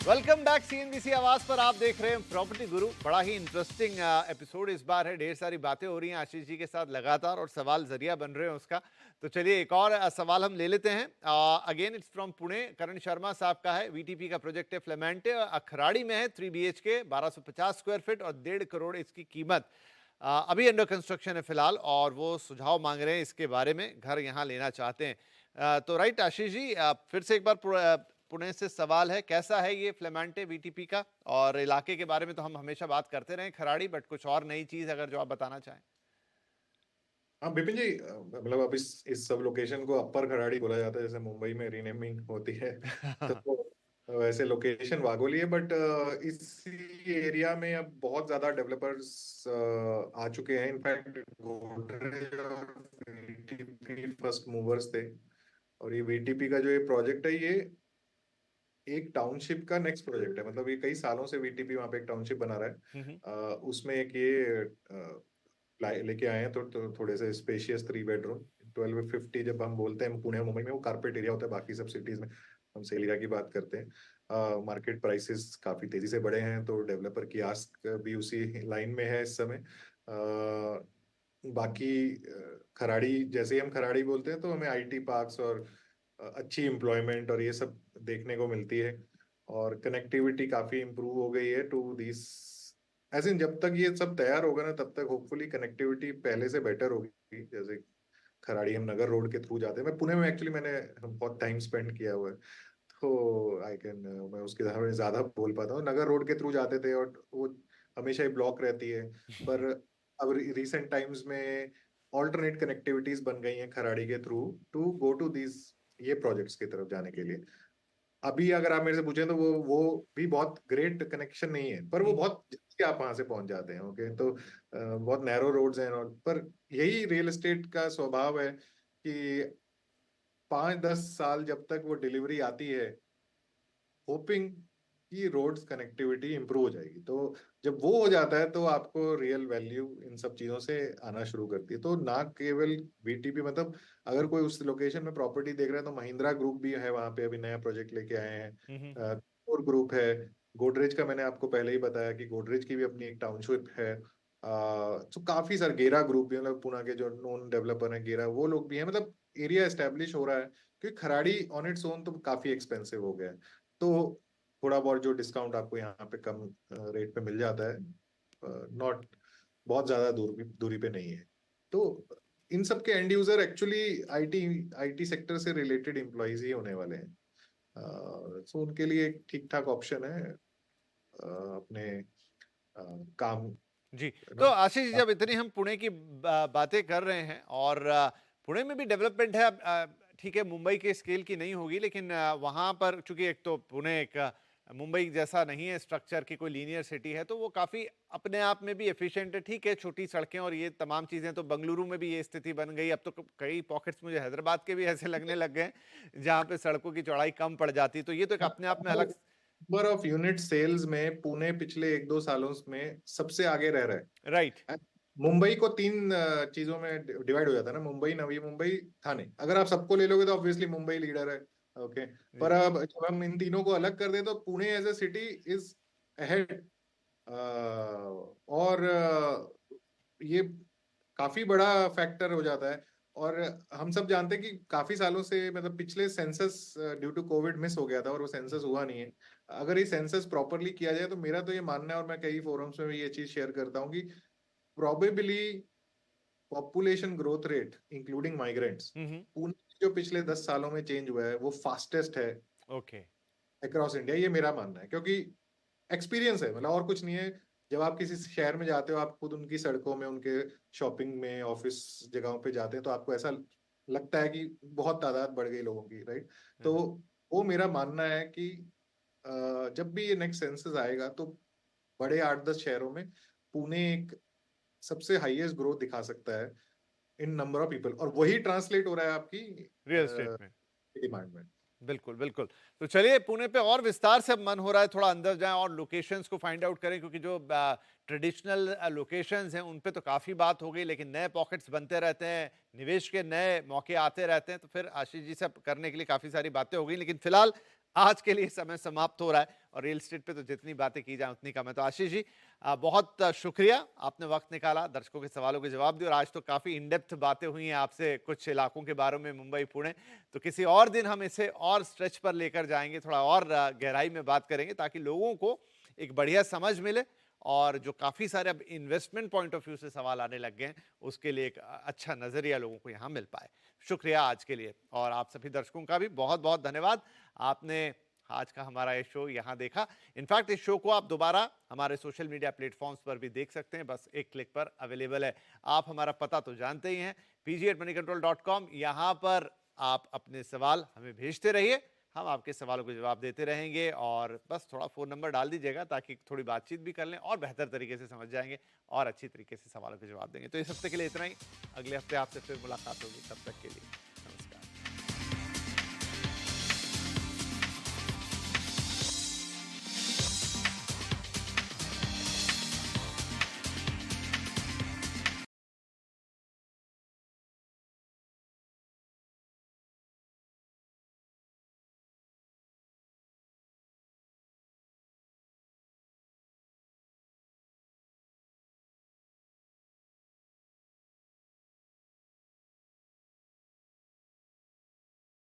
Welcome back CNBC आवाज पर। आप देख रहे हैं प्रॉपर्टी गुरु। बड़ा ही इंटरेस्टिंग एपिसोड इस बार है। ढेर सारी बातें हो रही हैं आशीष जी के साथ लगातार और सवाल जरिया बन रहे हैं उसका। तो चलिए एक और सवाल हम ले लेते हैं। Again it's from Pune. Karan Sharma साहब का है। वीटीपी का प्रोजेक्ट है फ्लेमेंटे, अखराड़ी में है। 3 BHK 1250 स्क्वायर फीट और 1.5 करोड़ इसकी कीमत। अभी अंडर कंस्ट्रक्शन है फिलहाल और वो सुझाव मांग रहे हैं इसके बारे में। घर यहाँ लेना चाहते हैं। तो राइट आशीष जी, फिर से एक बार पुणे से सवाल है, कैसा है ये फ्लेमेंटे वीटीपी का? और इलाके के बारे में तो हम हमेशा बात करते रहे खराड़ी, बट कुछ और नई चीज अगर जो आप बताना चाहें। हाँ विपिन जी, मतलब अब इस सब लोकेशन को अपर खराड़ी बोला जाता है, जैसे मुंबई में रीनेमिंग होती है। तो वैसे लोकेशन वागोली है, बट इसी एरिया में अब बहुत ज्यादा डेवलपर्स आ चुके हैं। इनफैक्ट गोदरेज और वीटीपी फर्स्ट मूवर्स थे। और ये वीटीपी का जो ये प्रोजेक्ट है, ये एक टाउनशिप का नेक्स्ट प्रोजेक्ट है। मतलब ये कई सालों से वीटीपी वहाँ पे एक टाउनशिप बना रहा है। उसमें एक ये लेके आए हैं तो थोड़े से स्पेशियस 3 बेडरूम 1250। जब हम बोलते हैं पुणे मुंबई में, वो कारपेट एरिया होता है। बाकी सब सिटीज में हम सेल एरिया की बात करते हैं। मार्केट प्राइसेस काफी तेजी से बढ़े हैं, तो डेवलपर की आस्क भी उसी लाइन में है इस समय। बाकी खराड़ी, जैसे ही हम खराड़ी बोलते हैं तो हमें आईटी पार्क्स और अच्छी एम्प्लॉयमेंट और ये सब देखने को मिलती है। और कनेक्टिविटी काफी इम्प्रूव हो गई है टू दिस। ऐसे जब तक ये सब तैयार होगा ना, तब तक होपफुली कनेक्टिविटी पहले से बेटर होगी। जैसे खराड़ी हम नगर रोड के थ्रू जाते हैं। मैं पुणे में एक्चुअली मैंने बहुत टाइम स्पेंड किया हुआ है, तो आई कैन मैं उसके बारे में ज्यादा बोल पाता हूँ। नगर रोड के थ्रू जाते थे और वो हमेशा ही ब्लॉक रहती है। पर अब रिसेंट टाइम्स में ऑल्टरनेट कनेक्टिविटीज बन गई हैं खराड़ी के through to go to these ये प्रोजेक्ट्स की तरफ जाने के लिए। अभी अगर आप मेरे से पूछें तो वो भी बहुत ग्रेट कनेक्शन नहीं है, पर वो बहुत जल्दी आप वहां से पहुंच जाते हैं। ओके, तो बहुत नैरो रोड्स हैं। और पर यही रियल एस्टेट का स्वभाव है कि 5-10 साल जब तक वो डिलीवरी आती है, होपिंग कि रोड्स कनेक्टिविटी इंप्रूव हो जाएगी। तो जब वो हो जाता है तो आपको रियल वैल्यू इन सब चीजों से आना शुरू करती है। तो ना केवल वीटीपी, मतलब अगर कोई उस लोकेशन में प्रॉपर्टी देख रहा है तो महिंद्रा ग्रुप भी है वहां पे, अभी नया प्रोजेक्ट लेके आए हैं। और ग्रुप है। गोदरेज का मैंने आपको पहले ही बताया कि गोदरेज की भी अपनी एक टाउनशिप है। तो काफी सारे गेरा ग्रुप भी, मतलब पुणे के जो नोन डेवलपर हैं गेरा, वो लोग भी हैं। मतलब एरिया एस्टेब्लिश हो रहा है, क्योंकि खराड़ी ऑन इट्स ओन तो काफी एक्सपेंसिव हो गया है। तो थोड़ा बहुत जो डिस्काउंट आपको यहाँ पे कम रेट पे मिल जाता है, नॉट बहुत ज्यादा दूरी पे नहीं है। तो इन सब के and user actually IT IT sector से रिलेटेड एम्प्लॉयज ही होने वाले हैं। सो उनके लिए एक ठीक ठाक ऑप्शन है अपने काम। जी। यू तो नो आशीष जी, जब इतनी हम पुणे की बातें कर रहे हैं और पुणे में भी डेवलपमेंट है। ठीक है, मुंबई के स्केल की नहीं होगी, लेकिन वहां पर चूंकि एक तो पुणे एक मुंबई जैसा नहीं है स्ट्रक्चर की, कोई लीनियर सिटी है, तो वो काफी अपने आप में भी एफिशिएंट है। ठीक है, छोटी सड़कें और ये तमाम चीजें, तो बेंगलुरु में भी ये स्थिति बन गई। अब तो कई पॉकेट्स मुझे हैदराबाद के भी ऐसे लगने लग गए हैं जहाँ पे सड़कों की चौड़ाई कम पड़ जाती। तो ये तो एक अपने आप में अलग। नंबर ऑफ यूनिट सेल्स में पुणे पिछले 1-2 सालों में सबसे आगे रह रहा राइट। है। मुंबई को तीन चीजों में डिवाइड हो जाता है ना, मुंबई, नवी मुंबई, थाने। अगर आप सबको ले लोगे तो ऑब्वियसली मुंबई लीडर है। ओके, पर जी। अब जब हम इन तीनों को अलग कर दे तो Pune as a city is ahead. और ये काफी बड़ा फैक्टर हो जाता है। और हम सब जानते हैं कि काफी सालों से, मतलब पिछले census due to Covid miss हो गया था और वो सेंसस हुआ नहीं है। अगर ये सेंसस प्रॉपरली किया जाए तो मेरा तो ये मानना है, और मैं कई फोरम्स में भी ये चीज शेयर करता हूँ, कि probably population growth rate including migrants hmm. Pune में जो पिछले 10 सालों में चेंज हुआ है वो फास्टेस्ट है ओके। Across India. ये मेरा मानना है, क्योंकि एक्सपीरियंस है, मतलब और कुछ नहीं है। जब आप किसी शहर में जाते हो, आप खुद उनकी सड़कों में, उनके शॉपिंग में, ऑफिस जगहों पे जाते हैं, तो आपको ऐसा लगता है कि बहुत तादाद बढ़ गई लोगों की, राइट? तो वो मेरा मानना है कि जब भी ये नेक्स्ट सेंसस आएगा तो बड़े 8-10 शहरों में पुणे एक सबसे हाईएस्ट ग्रोथ दिखा सकता है इन नंबर ऑफ पीपल, और वही ट्रांसलेट हो रहा है आपकी रियल स्टेट में। डिमांड में। बिल्कुल बिल्कुल। तो चलिए पुणे पे और विस्तार से मन हो रहा है थोड़ा अंदर जाएं और लोकेशंस को फाइंड आउट करें, क्योंकि जो ट्रेडिशनल लोकेशंस हैं उन पे तो काफ़ी बात हो गई, लेकिन नए पॉकेट्स बनते रहते हैं, निवेश के नए मौके आते रहते हैं। तो फिर आशीष जी से करने के लिए काफ़ी सारी बातें हो गई, लेकिन फिलहाल आज के लिए समय समाप्त हो रहा है और रियल एस्टेट पे तो जितनी बातें की जाए उतनी कम है। तो आशीष जी बहुत शुक्रिया, आपने वक्त निकाला, दर्शकों के सवालों के जवाब दिए और आज तो काफ़ी इन डेप्थ बातें हुई हैं आपसे कुछ इलाकों के बारे में, मुंबई, पुणे। तो किसी और दिन हम इसे और स्ट्रेच पर लेकर जाएँगे, थोड़ा और गहराई में बात करेंगे ताकि लोगों को एक बढ़िया समझ मिले और जो काफ़ी सारे अब इन्वेस्टमेंट पॉइंट ऑफ व्यू से सवाल आने लग गए हैं, उसके लिए एक अच्छा नज़रिया लोगों को यहाँ मिल पाए। शुक्रिया आज के लिए और आप सभी दर्शकों का भी बहुत-बहुत धन्यवाद। आपने आज का हमारा ये शो यहाँ देखा। इनफैक्ट इस शो को आप दोबारा हमारे सोशल मीडिया प्लेटफ़ॉर्म्स पर भी देख सकते हैं, बस एक क्लिक पर अवेलेबल है। आप हमारा पता तो जानते ही हैं, pg@moneycontrol.com। यहाँ पर आप अपने सवाल हमें भेजते रहिए, हम आपके सवालों के जवाब देते रहेंगे और बस थोड़ा फ़ोन नंबर डाल दीजिएगा ताकि थोड़ी बातचीत भी कर लें और बेहतर तरीके से समझ जाएँगे और अच्छी तरीके से सवालों के जवाब देंगे। तो इस हफ्ते के लिए इतना ही, अगले हफ्ते आपसे फिर मुलाकात होगी, तब तक के लिए